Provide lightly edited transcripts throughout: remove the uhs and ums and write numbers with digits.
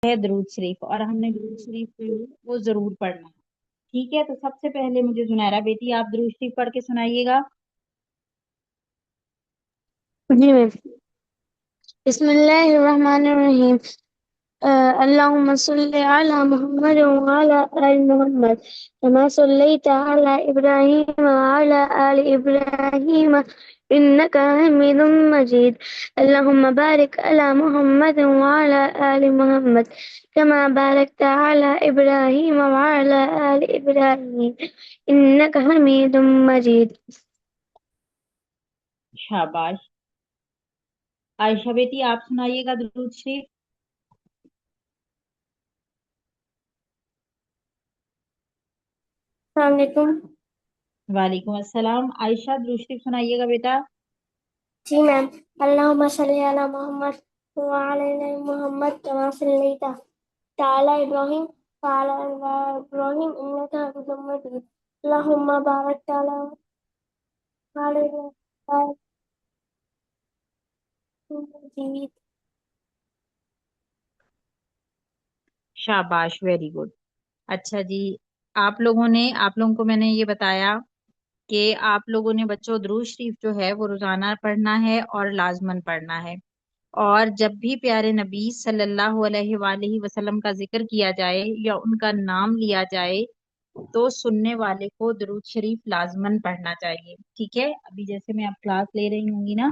ہے درود شریف، اور ہم نے درود شریف جو ہے وہ ضرور پڑھنا ہے. ٹھیک ہے، تو سب سے پہلے مجھے زنیرہ بیٹی آپ درود شریف پڑھ کے سنائیے گا. جی میم. بسم اللہ الرحمن الرحیم. اللهم صل على محمد وعلى آل محمد كما صليت على إبراهيم وعلى آل إبراهيم إنك حميد مجيد. اللهم بارك على محمد وعلى آل محمد كما باركت على إبراهيم وعلى آل إبراهيم إنك حميد مجيد. شاباش. عائشہ بیٹی آپ سنائیے گا درود شریف. السلام علیکم. وعلیکم السلام. عائشہ درود شریف سنائیے گا بیٹا. جی میم. اللهم صل على محمد وعلى آل محمد كما صليت على إبراهيم وعلى آل إبراهيم إنك حميد مجيد. اللهم بارك على إبراهيم مجيد. شاباش، ویری گڈ. اچھا جی، آپ لوگوں کو میں نے یہ بتایا کہ آپ لوگوں نے بچوں درود شریف جو ہے وہ روزانہ پڑھنا ہے اور لازمن پڑھنا ہے. اور جب بھی پیارے نبی صلی اللہ علیہ وآلہ وسلم کا ذکر کیا جائے یا ان کا نام لیا جائے تو سننے والے کو درود شریف لازمن پڑھنا چاہیے. ٹھیک ہے، ابھی جیسے میں اب کلاس لے رہی ہوں گی نا،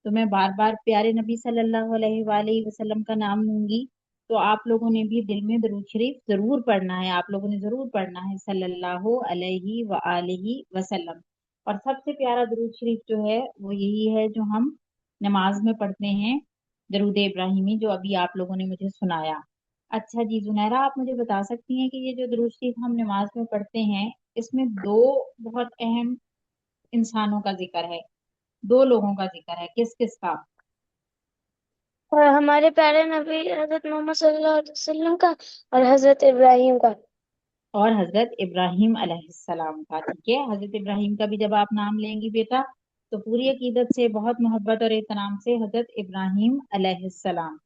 تو میں بار بار پیارے نبی صلی اللہ علیہ وآلہ وسلم کا نام لوں گی، تو آپ لوگوں نے بھی دل میں درود شریف ضرور پڑھنا ہے. آپ لوگوں نے ضرور پڑھنا ہے صلی اللہ علیہ وآلہ وسلم. اور سب سے پیارا درود شریف جو ہے وہ یہی ہے جو ہم نماز میں پڑھتے ہیں، درود ابراہیمی، جو ابھی آپ لوگوں نے مجھے سنایا. اچھا جی زنیرہ، آپ مجھے بتا سکتی ہیں کہ یہ جو درود شریف ہم نماز میں پڑھتے ہیں اس میں دو بہت اہم انسانوں کا ذکر ہے، دو لوگوں کا ذکر ہے، کس کس کا؟ اور ہمارے پیارے نبی حضرت محمد صلی اللہ علیہ وسلم کا اور حضرت ابراہیم کا. اور حضرت ابراہیم علیہ السلام کا. ٹھیک ہے، حضرت ابراہیم کا بھی جب آپ نام لیں گی بیٹا تو پوری عقیدت سے، بہت محبت اور احترام سے، حضرت ابراہیم علیہ السلام.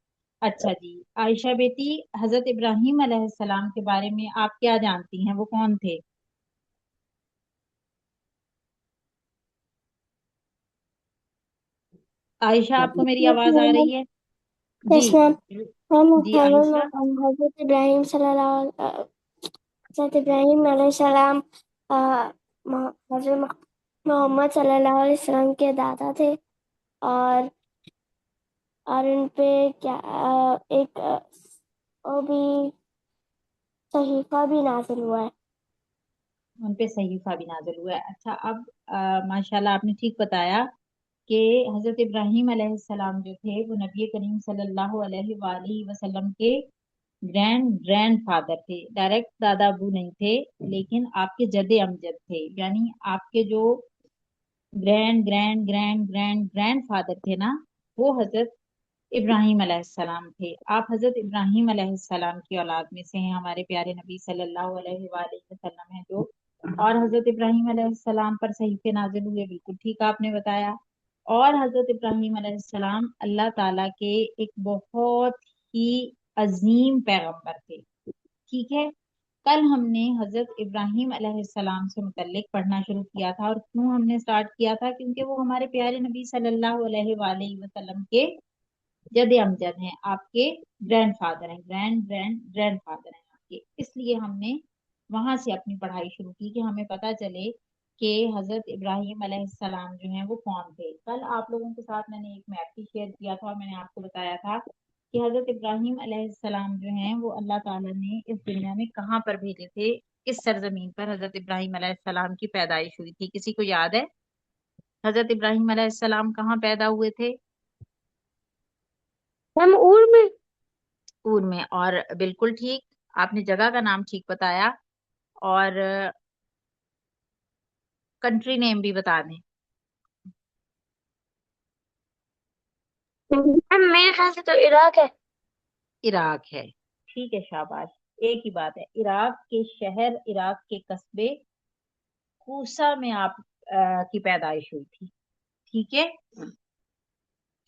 اچھا جی عائشہ بیٹی، حضرت ابراہیم علیہ السلام کے بارے میں آپ کیا جانتی ہیں، وہ کون تھے؟ عائشہ آپ کو میری آواز آ رہی ہے؟ جی. یس میم. جی عائشہ. ہم حضرت ابراہیم صلی اللہ حضرت ابراہیم علیہ السلام حضرت محمد صلی اللہ علیہ وسلم کے دادا تھے، اور ان پہ کیا ایک وہ بھی صحیفہ بھی نازل ہوا ہے. ان پہ صحیفہ بھی نازل ہوا ہے. اچھا، اب ماشاءاللہ آپ نے ٹھیک بتایا کہ حضرت ابراہیم علیہ السلام جو تھے وہ نبی کریم صلی اللہ علیہ وآلہ وسلم کے گرینڈ گرینڈ فادر تھے. ڈائریکٹ دادا ابو نہیں تھے، لیکن آپ کے جد امجد تھے. یعنی آپ کے جو grand grand grand grand grand father تھے نا، وہ حضرت ابراہیم علیہ السلام تھے. آپ حضرت ابراہیم علیہ السلام کی اولاد میں سے ہیں، ہمارے پیارے نبی صلی اللہ علیہ وآلہ وسلم ہیں جو. اور حضرت ابراہیم علیہ السلام پر صحیفے نازل ہوئے، بالکل ٹھیک آپ نے بتایا. اور حضرت ابراہیم علیہ السلام اللہ تعالیٰ کے ایک بہت ہی عظیم پیغمبر تھے. ٹھیک ہے، کل ہم نے حضرت ابراہیم علیہ السلام سے متعلق پڑھنا شروع کیا تھا. اور کیوں ہم نے سٹارٹ کیا تھا؟ کیونکہ وہ ہمارے پیارے نبی صلی اللہ علیہ وآلہ وسلم کے جد امجد ہیں، آپ کے گرینڈ فادر ہیں، گرینڈ گرینڈ گرینڈ فادر ہیں آپ کے. اس لیے ہم نے وہاں سے اپنی پڑھائی شروع کی کہ ہمیں پتہ چلے کہ حضرت ابراہیم علیہ السلام جو ہیں وہ کون تھے. کل آپ لوگوں کے ساتھ میں نے ایک میپ بھی شیئر کیا تھا، اور میں نے آپ کو بتایا تھا کہ حضرت ابراہیم علیہ السلام جو ہیں وہ اللہ تعالیٰ نے اس دنیا میں کہاں پر بھیجے تھے، کس سرزمین پر حضرت ابراہیم علیہ السلام کی پیدائش ہوئی تھی. کسی کو یاد ہے حضرت ابراہیم علیہ السلام کہاں پیدا ہوئے تھے؟ ہم اور میں. پور میں. اور بالکل ٹھیک، آپ نے جگہ کا نام ٹھیک بتایا، اور کنٹری نیم بھی بتا دیں. میرے خیال سے تو عراق ہے. عراق ہے. ٹھیک ہے، شاباش. ایک ہی بات ہے، عراق کے شہر، عراق کے قصبے کوسا میں آپ کی پیدائش ہوئی تھی. ٹھیک ہے.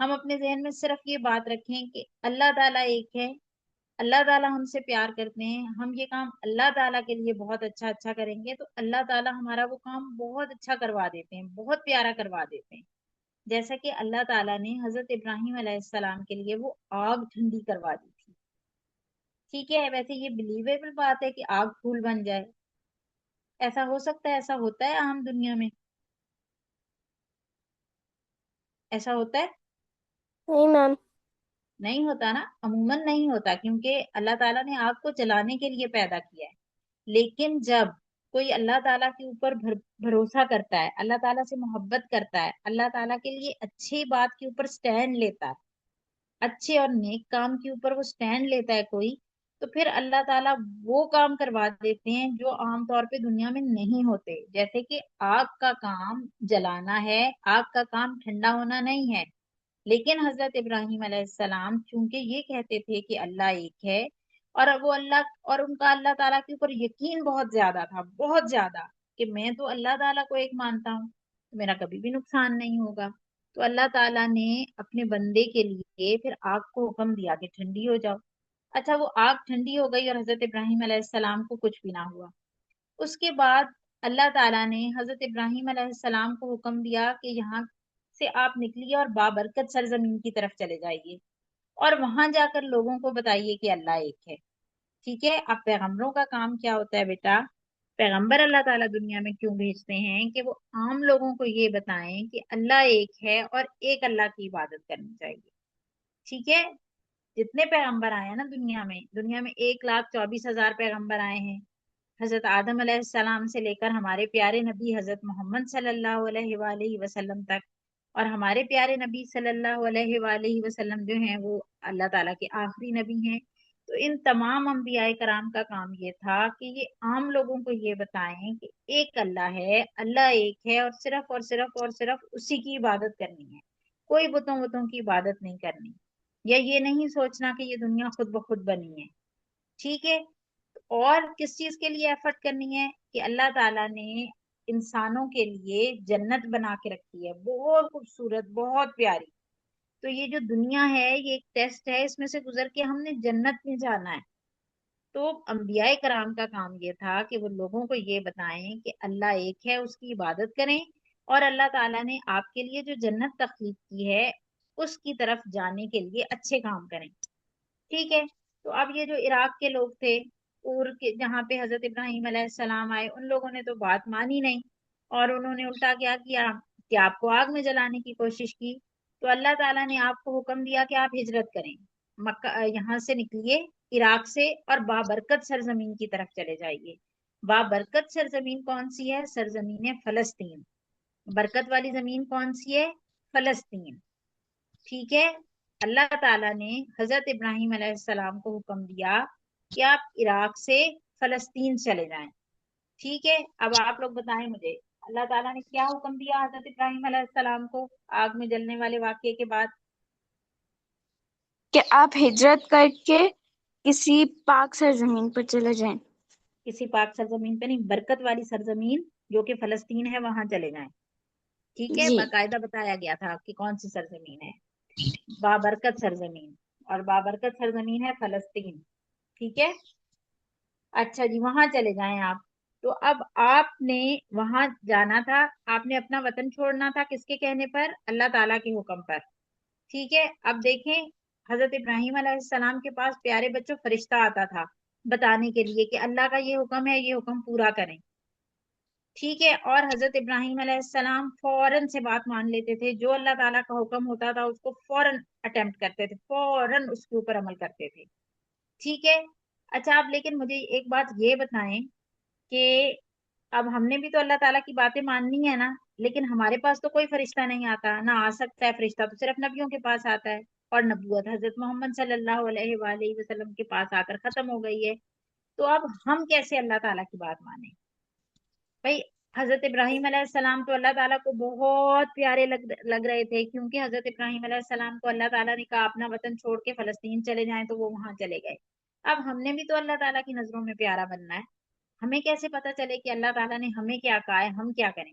ہم اپنے ذہن میں صرف یہ بات رکھیں کہ اللہ تعالیٰ ایک ہے، اللہ تعالیٰ ہم سے پیار کرتے ہیں، ہم یہ کام اللہ تعالیٰ کے لیے بہت اچھا اچھا کریں گے تو اللہ تعالیٰ ہمارا وہ کام بہت اچھا کروا دیتے ہیں، بہت پیارا کروا دیتے ہیں. جیسا کہ اللہ تعالیٰ نے حضرت ابراہیم علیہ السلام کے لیے وہ آگ ٹھنڈی کروا دی تھی. ٹھیک ہے، ویسے یہ بلیویبل بات ہے کہ آگ پھول بن جائے؟ ایسا ہو سکتا ہے؟ ایسا ہوتا ہے عام دنیا میں؟ ایسا ہوتا ہے؟ نہیں میم. نہیں ہوتا نا، عموماً نہیں ہوتا، کیونکہ اللہ تعالیٰ نے آگ کو جلانے کے لیے پیدا کیا ہے. لیکن جب کوئی اللہ تعالیٰ کے اوپر بھروسہ کرتا ہے، اللہ تعالیٰ سے محبت کرتا ہے، اللہ تعالیٰ کے لیے اچھی بات کے اوپر سٹینڈ لیتا ہے، اچھے اور نیک کام کے اوپر وہ سٹینڈ لیتا ہے کوئی، تو پھر اللہ تعالیٰ وہ کام کروا دیتے ہیں جو عام طور پہ دنیا میں نہیں ہوتے. جیسے کہ آگ کا کام جلانا ہے، آگ کا کام ٹھنڈا ہونا نہیں ہے. لیکن حضرت ابراہیم علیہ السلام چونکہ یہ کہتے تھے کہ اللہ ایک ہے، اور وہ اللہ اور ان کا اللہ تعالیٰ کے اوپر یقین بہت زیادہ تھا، بہت زیادہ، کہ میں تو اللہ تعالیٰ کو ایک مانتا ہوں تو میرا کبھی بھی نقصان نہیں ہوگا. تو اللہ تعالیٰ نے اپنے بندے کے لیے پھر آگ کو حکم دیا کہ ٹھنڈی ہو جاؤ. اچھا، وہ آگ ٹھنڈی ہو گئی اور حضرت ابراہیم علیہ السلام کو کچھ بھی نہ ہوا. اس کے بعد اللہ تعالیٰ نے حضرت ابراہیم علیہ السلام کو حکم دیا کہ یہاں سے آپ نکلیے اور بابرکت سرزمین کی طرف چلے جائیے اور وہاں جا کر لوگوں کو بتائیے کہ اللہ ایک ہے. ٹھیک ہے، اب پیغمبروں کا کام کیا ہوتا ہے بیٹا؟ پیغمبر اللہ تعالیٰ دنیا میں کیوں بھیجتے ہیں کہ وہ عام لوگوں کو یہ بتائیں کہ اللہ ایک ہے اور ایک اللہ کی عبادت کرنی چاہیے. ٹھیک ہے، جتنے پیغمبر آئے ہیں نا دنیا میں 1,24,000 پیغمبر آئے ہیں، حضرت آدم علیہ السلام سے لے کر ہمارے پیارے نبی حضرت محمد صلی اللہ علیہ وآلہ وسلم تک. اور ہمارے پیارے نبی صلی اللہ علیہ وآلہ وسلم جو ہیں وہ اللہ تعالیٰ کے آخری نبی ہیں. تو ان تمام انبیاء کرام کا کام یہ تھا کہ یہ عام لوگوں کو یہ بتائیں کہ ایک اللہ ہے، اللہ ایک ہے، اور صرف اور صرف اور صرف اسی کی عبادت کرنی ہے، کوئی بتوں بتوں کی عبادت نہیں کرنی، یا یہ نہیں سوچنا کہ یہ دنیا خود بخود بنی ہے. ٹھیک ہے، اور کس چیز کے لیے ایفرٹ کرنی ہے کہ اللہ تعالیٰ نے انسانوں کے لیے جنت بنا کے رکھی ہے، بہت خوبصورت، بہت پیاری. تو یہ جو دنیا ہے یہ ایک ٹیسٹ ہے، اس میں سے گزر کے ہم نے جنت میں جانا ہے. تو انبیاء کرام کا کام یہ تھا کہ وہ لوگوں کو یہ بتائیں کہ اللہ ایک ہے، اس کی عبادت کریں، اور اللہ تعالیٰ نے آپ کے لیے جو جنت تخلیق کی ہے اس کی طرف جانے کے لیے اچھے کام کریں. ٹھیک ہے، تو اب یہ جو عراق کے لوگ تھے کے جہاں پہ حضرت ابراہیم علیہ السلام آئے، ان لوگوں نے تو بات مانی نہیں، اور انہوں نے الٹا کیا کیا کہ آپ کو آگ میں جلانے کی کوشش کی. تو اللہ تعالیٰ نے آپ کو حکم دیا کہ آپ ہجرت کریں، یہاں سے نکلیے عراق سے اور بابرکت سرزمین کی طرف چلے جائیے. بابرکت سرزمین کون سی ہے؟ سرزمین فلسطین. برکت والی زمین کون سی ہے؟ فلسطین. ٹھیک ہے، اللہ تعالیٰ نے حضرت ابراہیم علیہ السلام کو حکم دیا کہ آپ عراق سے فلسطین چلے جائیں. ٹھیک ہے، اب آپ لوگ بتائیں مجھے اللہ تعالیٰ نے کیا حکم دیا حضرت ابراہیم علیہ السلام کو آگ میں جلنے والے واقعے کے بعد؟ کہ آپ ہجرت کر کے کسی پاک سرزمین پر چلے جائیں. کسی پاک سرزمین پہ نہیں، برکت والی سرزمین جو کہ فلسطین ہے وہاں چلے جائیں. ٹھیک ہے، جی. باقاعدہ بتایا گیا تھا کہ کون سی سرزمین ہے، بابرکت سرزمین، اور بابرکت سرزمین ہے فلسطین. ٹھیک ہے، اچھا جی، وہاں چلے جائیں آپ. تو اب آپ نے وہاں جانا تھا، آپ نے اپنا وطن چھوڑنا تھا، کس کے کہنے پر؟ اللہ تعالیٰ کے حکم پر. ٹھیک ہے، اب دیکھیں حضرت ابراہیم علیہ السلام کے پاس پیارے بچوں فرشتہ آتا تھا بتانے کے لیے کہ اللہ کا یہ حکم ہے، یہ حکم پورا کریں. ٹھیک ہے، اور حضرت ابراہیم علیہ السلام فوراً سے بات مان لیتے تھے، جو اللہ تعالیٰ کا حکم ہوتا تھا اس کو فوراً اٹمپٹ کرتے تھے، فوراً اس کے اوپر عمل کرتے تھے. ٹھیک ہے، اچھا آپ لیکن مجھے ایک بات یہ بتائیں کہ اب ہم نے بھی تو اللہ تعالیٰ کی باتیں ماننی ہے نا، لیکن ہمارے پاس تو کوئی فرشتہ نہیں آتا، نہ آ سکتا ہے. فرشتہ تو صرف نبیوں کے پاس آتا ہے، اور نبوت حضرت محمد صلی اللہ علیہ وآلہ وسلم کے پاس آ کر ختم ہو گئی ہے. تو اب ہم کیسے اللہ تعالیٰ کی بات مانیں؟ بھائی حضرت ابراہیم علیہ السلام تو اللہ تعالیٰ کو بہت پیارے لگ رہے تھے، کیونکہ حضرت ابراہیم علیہ السلام کو اللہ تعالیٰ نے کہا اپنا وطن چھوڑ کے فلسطین چلے جائیں، تو وہ وہاں چلے گئے. اب ہم نے بھی تو اللہ تعالیٰ کی نظروں میں پیارا بننا ہے، ہمیں کیسے پتا چلے کہ اللہ تعالیٰ نے ہمیں کیا کہا ہے، ہم کیا کریں؟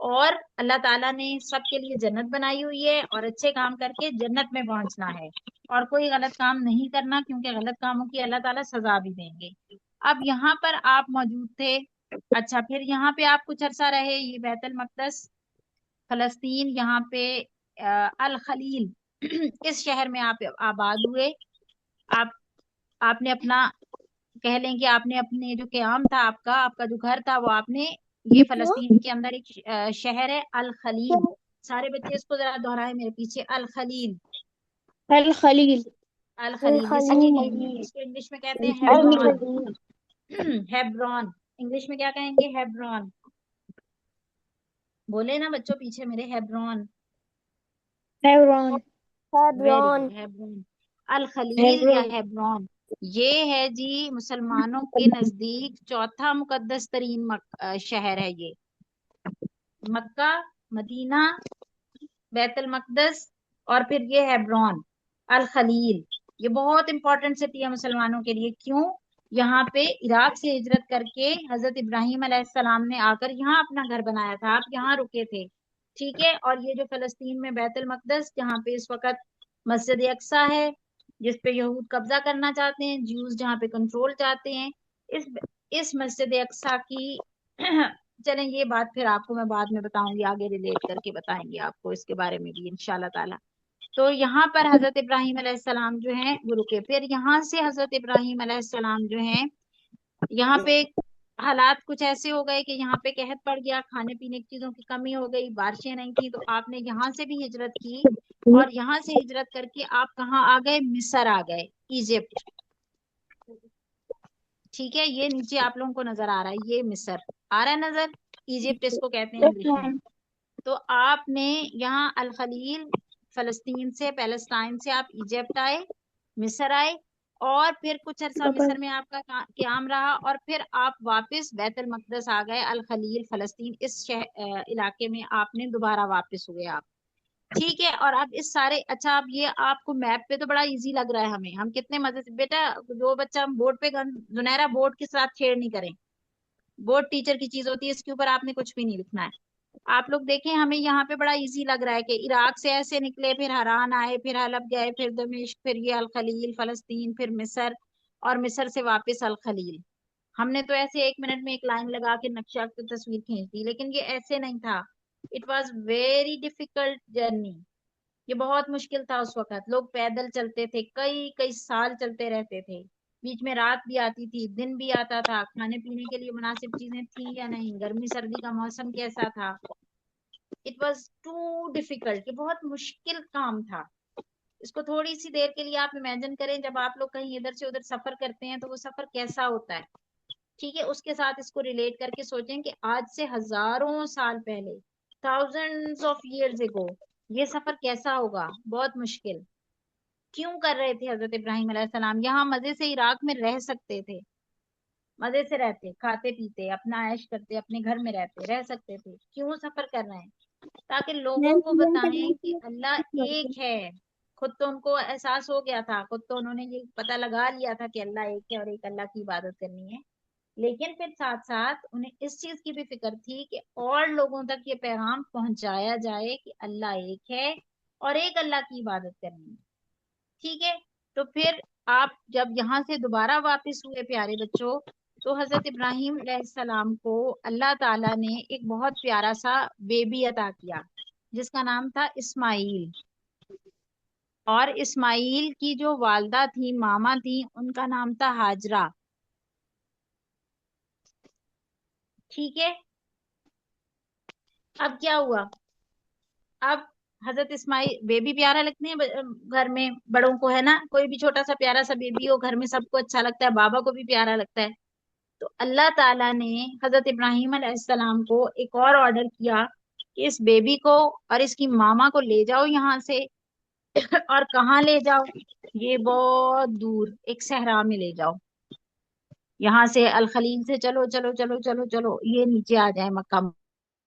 اور اللہ تعالیٰ نے سب کے لیے جنت بنائی ہوئی ہے اور اچھے کام کر کے جنت میں پہنچنا ہے اور کوئی غلط کام نہیں کرنا، کیونکہ غلط کاموں کی اللہ تعالیٰ سزا بھی دیں گے۔ اب یہاں پر آپ موجود تھے، اچھا پھر یہاں پہ آپ کچھ عرصہ رہے، یہ بیت المقدس فلسطین، یہاں پہ الخلیل اس شہر میں آپ آباد ہوئے۔ آپ نے اپنا کہہ لیں کہ آپ نے اپنے جو قیام تھا، آپ کا جو گھر تھا، وہ آپ نے یہ فلسطین کے اندر ایک شہر ہے الخلیل۔ سارے بچے اس کو ذرا دہرائے میرے پیچھے، الخلیل۔ الخلیل الخلیل یہ صحیح نہیں ہے، اس کو انگلش میں کہتے ہیں ہیبرون۔ ہیبرون انگلش میں کیا کہیں گے؟ ہیبرون۔ بولے نا بچوں پیچھے میرے، Hebron. Hebron very good, Hebron. الخلیل یا ہیبرون یہ ہے جی مسلمانوں کے نزدیک چوتھا مقدس ترین شہر ہے یہ۔ مکہ، مدینہ، بیت المقدس اور پھر یہ ہیبرون، الخلیل، یہ بہت امپورٹنٹ سٹی ہے مسلمانوں کے لیے۔ کیوں؟ یہاں پہ عراق سے ہجرت کر کے حضرت ابراہیم علیہ السلام نے آ کر یہاں اپنا گھر بنایا تھا، آپ یہاں رکے تھے، ٹھیک ہے۔ اور یہ جو فلسطین میں بیت المقدس، جہاں پہ اس وقت مسجد اقصیٰ ہے، جس پہ یہود قبضہ کرنا چاہتے ہیں، جیوز جہاں پہ کنٹرول چاہتے ہیں، اس مسجد اقصیٰ کی چلیں یہ بات پھر آپ کو میں بعد میں بتاؤں گی، آگے ریلیٹ کر کے بتائیں گے آپ کو اس کے بارے میں بھی انشاءاللہ تعالی۔ تو یہاں پر حضرت ابراہیم علیہ السلام جو ہیں وہ رکے، پھر یہاں سے حضرت ابراہیم علیہ السلام جو ہیں یہاں پہ حالات کچھ ایسے ہو گئے کہ یہاں پہ قحط پڑ گیا، کھانے پینے کی چیزوں کی کمی ہو گئی، بارشیں نہیں تھی، تو آپ نے یہاں سے بھی ہجرت کی اور یہاں سے ہجرت کر کے آپ کہاں آ گئے؟ مصر آ گئے، ایجپٹ، ٹھیک ہے۔ یہ نیچے آپ لوگوں کو نظر آ رہا ہے، یہ مصر آ رہا ہے نظر، ایجپٹ اس کو کہتے ہیں انگلش میں۔ تو آپ نے یہاں الخلیل فلسطین سے، پیلسٹائن سے آپ ایجپٹ آئے، مصر آئے، اور پھر کچھ عرصہ مصر میں آپ کا قیام رہا، اور پھر آپ واپس بیت المقدس آ گئے، الخلیل فلسطین اس علاقے میں آپ نے دوبارہ واپس ہوئے آپ، ٹھیک ہے۔ اور اب اس سارے، اچھا اب یہ آپ کو میپ پہ تو بڑا ایزی لگ رہا ہے ہمیں، ہم کتنے مزے سے، بیٹا جو بچہ بورڈ پہ زنیرا بورڈ کے ساتھ چھیڑ نہیں کریں، بورڈ ٹیچر کی چیز ہوتی ہے، اس کے اوپر آپ نے کچھ بھی نہیں لکھنا ہے۔ آپ لوگ دیکھیں ہمیں یہاں پہ بڑا ایزی لگ رہا ہے کہ عراق سے ایسے نکلے، پھر حران آئے، پھر حلب گئے، پھر دمشق، پھر یہ الخلیل فلسطین، پھر مصر، اور مصر سے واپس الخلیل۔ ہم نے تو ایسے 1 منٹ میں ایک لائن لگا کے نقشہ کی تصویر کھینچ دی، لیکن یہ ایسے نہیں تھا، it was very difficult journey, یہ بہت مشکل تھا اس وقت، لوگ پیدل چلتے تھے، کئی کئی سال چلتے رہتے تھے، بیچ میں رات بھی آتی تھی، دن بھی آتا تھا، کھانے پینے کے لیے مناسب چیزیں تھیں یا نہیں، گرمی سردی کا موسم کیسا تھا، اٹ واز ٹو ڈیفیکلٹ، یہ بہت مشکل کام تھا۔ اس کو تھوڑی سی دیر کے لیے آپ امیجن کریں، جب آپ لوگ کہیں ادھر سے ادھر سفر کرتے ہیں تو وہ سفر کیسا ہوتا ہے، ٹھیک ہے، اس کے ساتھ اس کو ریلیٹ کر کے سوچیں کہ آج سے ہزاروں سال پہلے، thousands of years ago، یہ سفر کیسا ہوگا، بہت مشکل۔ کیوں کر رہے تھے حضرت ابراہیم علیہ السلام؟ یہاں مزے سے عراق میں رہ سکتے تھے، مزے سے رہتے، کھاتے پیتے، اپنا عیش کرتے، اپنے گھر میں رہ سکتے تھے، کیوں سفر کر رہے ہیں؟ تاکہ لوگوں کو بتائیں کہ اللہ ایک ہے۔ خود تو ان کو احساس ہو گیا تھا، خود تو انہوں نے یہ پتہ لگا لیا تھا کہ اللہ ایک ہے اور ایک اللہ کی عبادت کرنی ہے، لیکن پھر ساتھ ساتھ انہیں اس چیز کی بھی فکر تھی کہ اور لوگوں تک یہ پیغام پہنچایا جائے کہ اللہ ایک ہے اور ایک اللہ کی عبادت کرنی ہے، ٹھیک ہے۔ تو پھر آپ جب یہاں سے دوبارہ واپس ہوئے پیارے بچوں، تو حضرت ابراہیم علیہ السلام کو اللہ تعالیٰ نے ایک بہت پیارا سا بیبی عطا کیا، جس کا نام تھا اسماعیل، اور اسماعیل کی جو والدہ تھی، ماما تھی، ان کا نام تھا ہاجرہ، ٹھیک ہے۔ اب کیا ہوا؟ اب حضرت اسماعیل، بیبی پیارا لگتے ہیں گھر میں بڑوں کو، ہے نا، کوئی بھی چھوٹا سا پیارا سا بیبی ہو گھر میں سب کو اچھا لگتا ہے، بابا کو بھی پیارا لگتا ہے۔ تو اللہ تعالیٰ نے حضرت ابراہیم علیہ السلام کو ایک اور آرڈر کیا کہ اس بیبی کو اور اس کی ماما کو لے جاؤ یہاں سے، اور کہاں لے جاؤ؟ یہ بہت دور ایک صحرا میں لے جاؤ، یہاں سے الخلیل سے چلو چلو چلو چلو چلو، یہ نیچے آ جائے مکہ